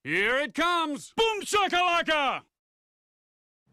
Here it comes! Boom shakalaka!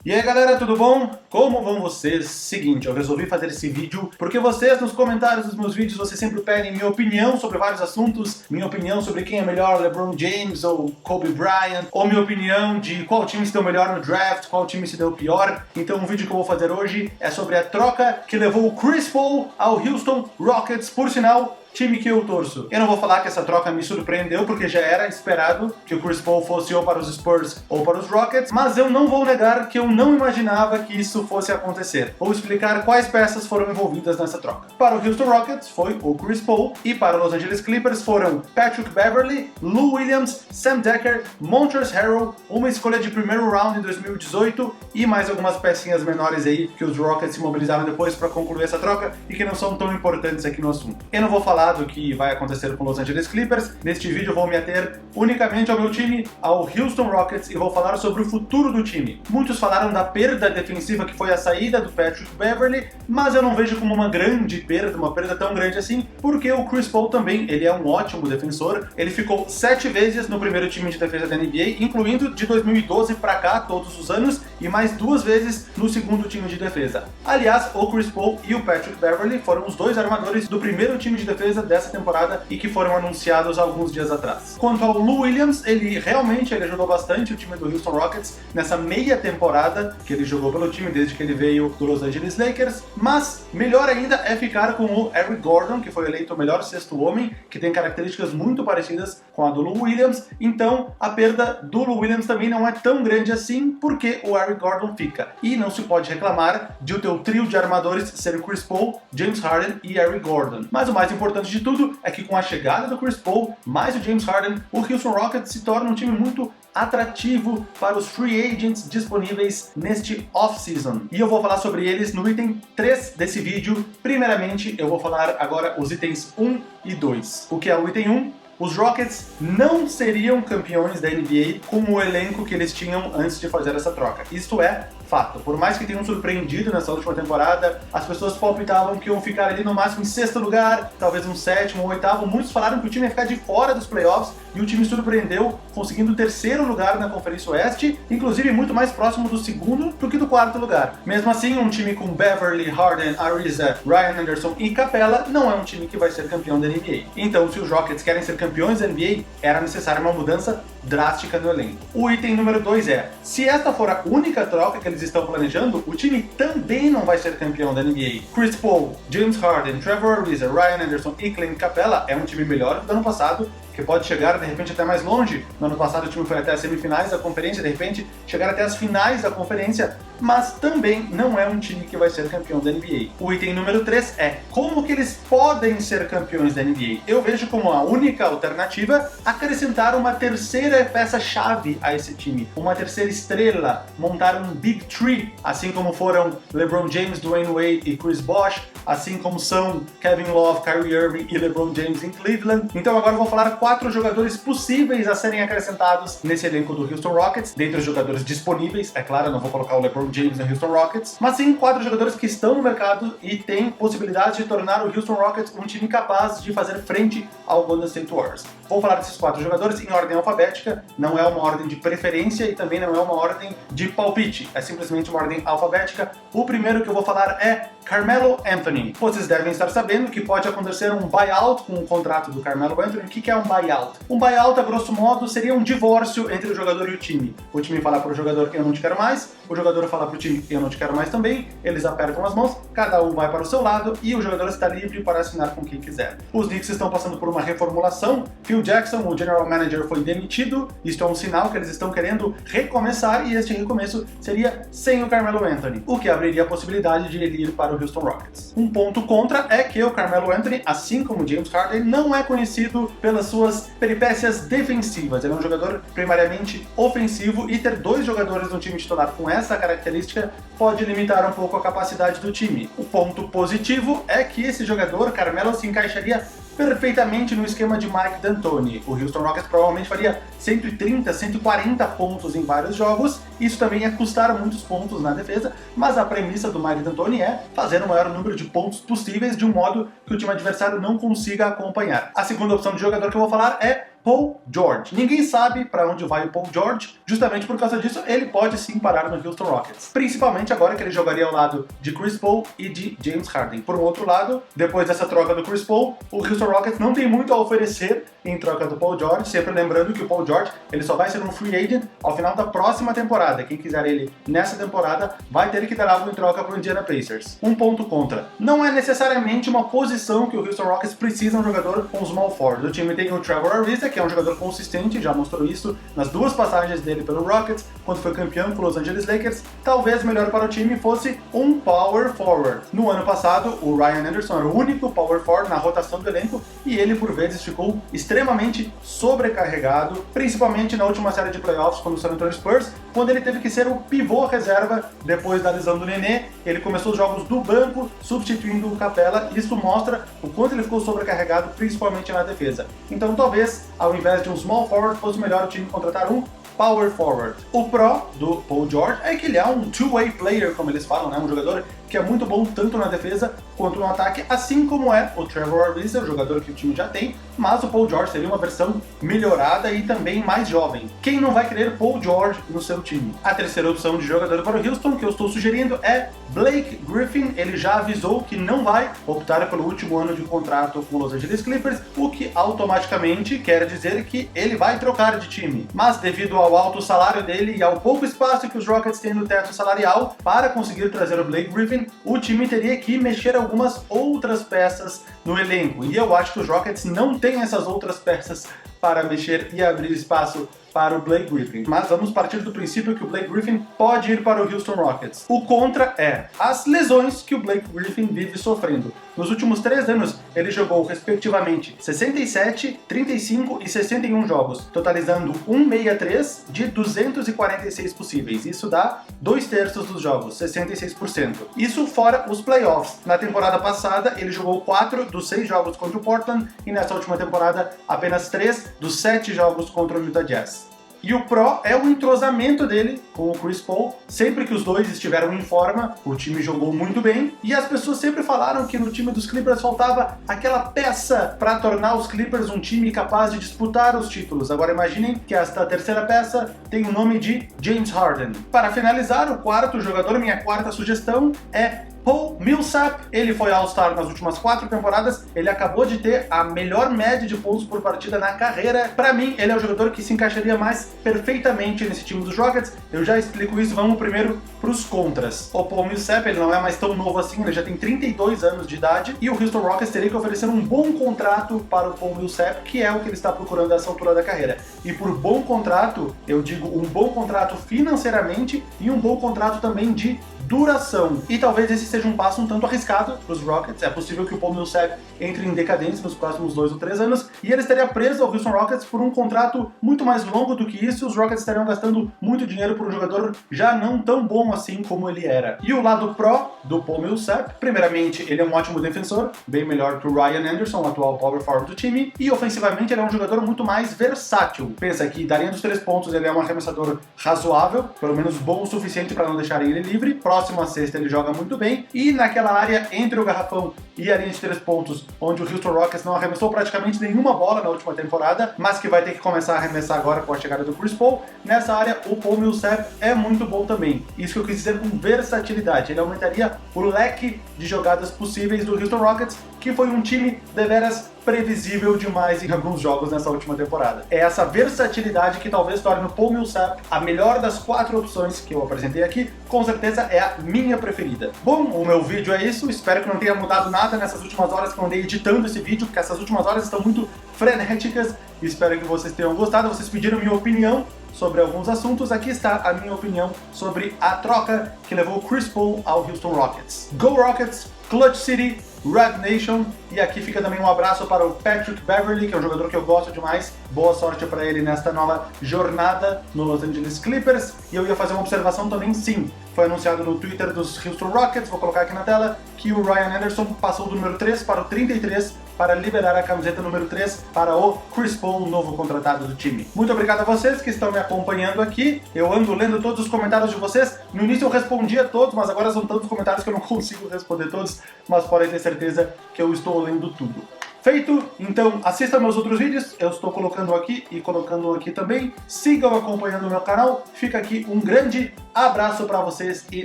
E aí galera, tudo bom? Como vão vocês? Seguinte, eu resolvi fazer esse vídeo porque vocês nos comentários dos meus vídeos vocês sempre pedem minha opinião sobre vários assuntos, minha opinião sobre quem é melhor, LeBron James ou Kobe Bryant, ou minha opinião de qual time se deu melhor no draft, qual time se deu pior. Então o vídeo que eu vou fazer hoje é sobre a troca que levou o Chris Paul ao Houston Rockets, por sinal, time que eu torço. Eu não vou falar que essa troca me surpreendeu, porque já era esperado que o Chris Paul fosse ou para os Spurs ou para os Rockets, mas eu não vou negar que eu não imaginava que isso fosse acontecer. Vou explicar quais peças foram envolvidas nessa troca. Para o Houston Rockets foi o Chris Paul, e para o Los Angeles Clippers foram Patrick Beverley, Lou Williams, Sam Dekker, Montrezl Harrell, uma escolha de primeiro round em 2018 e mais algumas pecinhas menores aí que os Rockets se mobilizaram depois para concluir essa troca e que não são tão importantes aqui no assunto. Eu não vou falar do que vai acontecer com os Los Angeles Clippers. Neste vídeo eu vou me ater unicamente ao meu time, ao Houston Rockets, e vou falar sobre o futuro do time. Muitos falaram da perda defensiva que foi a saída do Patrick Beverley, mas eu não vejo como uma grande perda, uma perda tão grande assim, porque o Chris Paul também, ele é um ótimo defensor. Ele ficou 7 vezes no primeiro time de defesa da NBA, incluindo de 2012 pra cá, todos os anos, e mais 2 vezes no segundo time de defesa. Aliás, o Chris Paul e o Patrick Beverley foram os 2 armadores do primeiro time de defesa dessa temporada e que foram anunciados alguns dias atrás. Quanto ao Lou Williams, ele ajudou bastante o time do Houston Rockets nessa meia temporada que ele jogou pelo time desde que ele veio do Los Angeles Lakers, mas melhor ainda é ficar com o Eric Gordon, que foi eleito o melhor sexto homem, que tem características muito parecidas com a do Lou Williams. Então a perda do Lou Williams também não é tão grande assim, porque o Eric Gordon fica. E não se pode reclamar de o teu trio de armadores ser Chris Paul, James Harden e Eric Gordon. Mas o mais importante de tudo é que com a chegada do Chris Paul mais o James Harden, o Houston Rockets se torna um time muito atrativo para os free agents disponíveis neste off-season. E eu vou falar sobre eles no item 3 desse vídeo. Primeiramente, eu vou falar agora os itens 1 e 2. O que é o item 1? Os Rockets não seriam campeões da NBA com o elenco que eles tinham antes de fazer essa troca. Isto é fato. Por mais que tenham surpreendido nessa última temporada, as pessoas palpitavam que iam ficar ali no máximo em 6º lugar, talvez um 7º ou 8º. Muitos falaram que o time ia ficar de fora dos playoffs e o time surpreendeu, conseguindo o 3º lugar na Conferência Oeste, inclusive muito mais próximo do 2º do que do 4º lugar. Mesmo assim, um time com Beverley, Harden, Ariza, Ryan Anderson e Capela não é um time que vai ser campeão da NBA. Então, se os Rockets querem ser campeões da NBA, era necessária uma mudança drástica no elenco. O item número 2 é: se esta for a única troca que eles estão planejando, o time também não vai ser campeão da NBA. Chris Paul, James Harden, Trevor Ariza, Ryan Anderson e Clint Capela é um time melhor do ano passado, que pode chegar de repente até mais longe. No ano passado o time foi até as semifinais da conferência, de repente chegar até as finais da conferência, mas também não é um time que vai ser campeão da NBA. O item número 3 é: como que eles podem ser campeões da NBA? Eu vejo como a única alternativa acrescentar uma terceira peça-chave a esse time, uma terceira estrela, montar um Big Three, assim como foram LeBron James, Dwayne Wade e Chris Bosh, assim como são Kevin Love, Kyrie Irving e LeBron James em Cleveland. Então agora eu vou falar 4 jogadores possíveis a serem acrescentados nesse elenco do Houston Rockets, dentre os jogadores disponíveis. É claro, eu não vou colocar o LeBron James no Houston Rockets, mas sim 4 jogadores que estão no mercado e têm possibilidade de tornar o Houston Rockets um time capaz de fazer frente ao Golden State Warriors. Vou falar desses 4 jogadores em ordem alfabética, não é uma ordem de preferência e também não é uma ordem de palpite, é simplesmente uma ordem alfabética. O primeiro que eu vou falar é Carmelo Anthony. Vocês devem estar sabendo que pode acontecer um buyout com o contrato do Carmelo Anthony. O que é um buyout? Um buyout, a grosso modo, seria um divórcio entre o jogador e o time. O time fala para o jogador: eu não te quero mais, o jogador fala para o time: eu não te quero mais também. Eles apertam as mãos, cada um vai para o seu lado e o jogador está livre para assinar com quem quiser. Os Knicks estão passando por uma reformulação. Phil Jackson, o general manager, foi demitido. Isto é um sinal que eles estão querendo recomeçar, e este recomeço seria sem o Carmelo Anthony, o que abriria a possibilidade de ele ir para o Houston Rockets. Um ponto contra é que o Carmelo Anthony, assim como James Harden, não é conhecido pelas suas peripécias defensivas. Ele é um jogador primariamente ofensivo, e ter 2 jogadores no time titular com essa característica pode limitar um pouco a capacidade do time. O ponto positivo é que esse jogador, Carmelo, se encaixaria perfeitamente no esquema de Mike D'Antoni. O Houston Rockets provavelmente faria 130, 140 pontos em vários jogos. Isso também ia custar muitos pontos na defesa, mas a premissa do Mike D'Antoni é fazer o maior número de pontos possíveis de um modo que o time adversário não consiga acompanhar. A segunda opção de jogador que eu vou falar é Paul George. Ninguém sabe para onde vai o Paul George, justamente por causa disso ele pode sim parar no Houston Rockets. Principalmente agora que ele jogaria ao lado de Chris Paul e de James Harden. Por um outro lado, depois dessa troca do Chris Paul, o Houston Rockets não tem muito a oferecer em troca do Paul George, sempre lembrando que o Paul George ele só vai ser um free agent ao final da próxima temporada. Quem quiser ele nessa temporada vai ter que dar algo em troca para o Indiana Pacers. Um ponto contra. Não é necessariamente uma posição que o Houston Rockets precisa um jogador com small forward. O time tem o Trevor Ariza, que é um jogador consistente, já mostrou isso nas duas passagens dele pelo Rockets, quando foi campeão com os Los Angeles Lakers. Talvez melhor para o time fosse um power forward. No ano passado, o Ryan Anderson era o único power forward na rotação do elenco e ele por vezes ficou extremamente sobrecarregado, principalmente na última série de playoffs contra o San Antonio Spurs, quando ele teve que ser o pivô reserva depois da lesão do Nenê. Ele começou os jogos do banco, substituindo o Capela, e isso mostra o quanto ele ficou sobrecarregado, principalmente na defesa. Então talvez, ao invés de um small forward, fosse melhor o time contratar um power forward. O pró do Paul George é que ele é um two-way player, como eles falam, né? Um jogador que é muito bom tanto na defesa quanto no ataque, assim como é o Trevor Ariza, o jogador que o time já tem, mas o Paul George seria uma versão melhorada e também mais jovem. Quem não vai querer Paul George no seu time? A terceira opção de jogador para o Houston que eu estou sugerindo é Blake Griffin. Ele já avisou que não vai optar pelo último ano de contrato com os Los Angeles Clippers, o que automaticamente quer dizer que ele vai trocar de time. Mas devido ao alto salário dele e ao pouco espaço que os Rockets têm no teto salarial, para conseguir trazer o Blake Griffin, o time teria que mexer algumas outras peças no elenco. E eu acho que os Rockets não têm essas outras peças para mexer e abrir espaço para o Blake Griffin. Mas vamos partir do princípio que o Blake Griffin pode ir para o Houston Rockets. O contra é as lesões que o Blake Griffin vive sofrendo. Nos últimos 3 anos, ele jogou respectivamente 67, 35 e 61 jogos, totalizando 163 de 246 possíveis. Isso dá 2/3 dos jogos, 66%. Isso fora os playoffs. Na temporada passada, ele jogou 4 dos 6 jogos contra o Portland e nessa última temporada, apenas 3 dos 7 jogos contra o Utah Jazz. E o pró é o entrosamento dele com o Chris Paul. Sempre que os dois estiveram em forma, o time jogou muito bem. E as pessoas sempre falaram que no time dos Clippers faltava aquela peça para tornar os Clippers um time capaz de disputar os títulos. Agora imaginem que esta terceira peça tem o nome de James Harden. Para finalizar, o quarto jogador, minha quarta sugestão é Paul Millsap. Ele foi All-Star nas últimas 4 temporadas, ele acabou de ter a melhor média de pontos por partida na carreira. Para mim, ele é o jogador que se encaixaria mais perfeitamente nesse time dos Rockets. Eu já explico isso, vamos primeiro para os contras. O Paul Millsap, ele não é mais tão novo assim, ele já tem 32 anos de idade, e o Houston Rockets teria que oferecer um bom contrato para o Paul Millsap, que é o que ele está procurando nessa altura da carreira. E por bom contrato, eu digo um bom contrato financeiramente e um bom contrato também de duração. E talvez esse seja um passo um tanto arriscado para os Rockets. É possível que o Paul Millsap entre em decadência nos próximos 2 ou 3 anos e ele estaria preso ao Houston Rockets por um contrato muito mais longo do que isso. Os Rockets estariam gastando muito dinheiro por um jogador já não tão bom assim como ele era. E o lado pró do Paul Millsap, primeiramente, ele é um ótimo defensor, bem melhor que o Ryan Anderson, o atual power forward do time, e ofensivamente ele é um jogador muito mais versátil. Pensa que da linha dos 3 pontos ele é um arremessador razoável, pelo menos bom o suficiente para não deixarem ele livre. Próximo à cesta ele joga muito bem, e naquela área entre o garrafão e a linha de 3 pontos, onde o Houston Rockets não arremessou praticamente nenhuma bola na última temporada, mas que vai ter que começar a arremessar agora com a chegada do Chris Paul, nessa área o Paul Millsap é muito bom também. Isso que eu quis dizer com versatilidade, ele aumentaria o leque de jogadas possíveis do Houston Rockets, que foi um time deveras previsível demais em alguns jogos nessa última temporada. É essa versatilidade que talvez torne o Paul Millsap a melhor das 4 opções que eu apresentei aqui, com certeza é a minha preferida. Bom, o meu vídeo é isso, espero que não tenha mudado nada nessas últimas horas que eu andei editando esse vídeo, porque essas últimas horas estão muito frenéticas, espero que vocês tenham gostado. Vocês pediram minha opinião sobre alguns assuntos, aqui está a minha opinião sobre a troca que levou o Chris Paul ao Houston Rockets. Go Rockets! Clutch City, Red Nation, e aqui fica também um abraço para o Patrick Beverley, que é um jogador que eu gosto demais. Boa sorte para ele nesta nova jornada no Los Angeles Clippers. E eu ia fazer uma observação também, sim. Foi anunciado no Twitter dos Houston Rockets, vou colocar aqui na tela, que o Ryan Anderson passou do número 3 para o 33 para liberar a camiseta número 3 para o Chris Paul, o novo contratado do time. Muito obrigado a vocês que estão me acompanhando aqui. Eu ando lendo todos os comentários de vocês. No início eu respondia todos, mas agora são tantos comentários que eu não consigo responder todos, mas podem ter certeza que eu estou lendo tudo. Feito? Então assista meus outros vídeos, eu estou colocando aqui e colocando aqui também. Sigam acompanhando o meu canal. Fica aqui um grande abraço para vocês e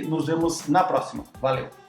nos vemos na próxima. Valeu!